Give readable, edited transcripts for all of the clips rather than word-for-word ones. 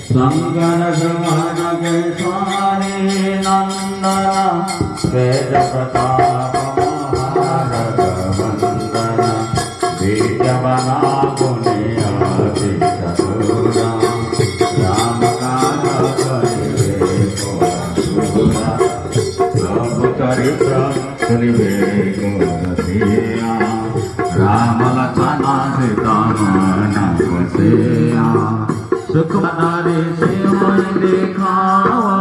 शंकर भगवान के स्वामी नंदन वेद प्रताप महारथ वंदन बीज बना पुण्याति चतुरा राम काज करिवे पूरा सब चरित्र करिवे गुणधिया राम लखन सीता मन बसिया सुख नारी सेवई देखावा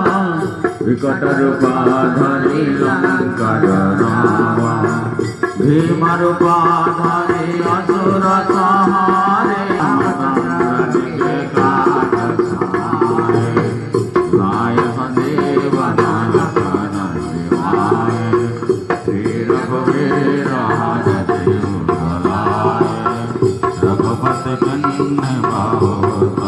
विकट रूपा धरि लंका डरावा भीम रूपा धरि असुर संहारे के काज सहारे गाय सदेव नानक नंदिवाए श्री रघुवीर राजति सुरलाए रघुपति कन्या बहुत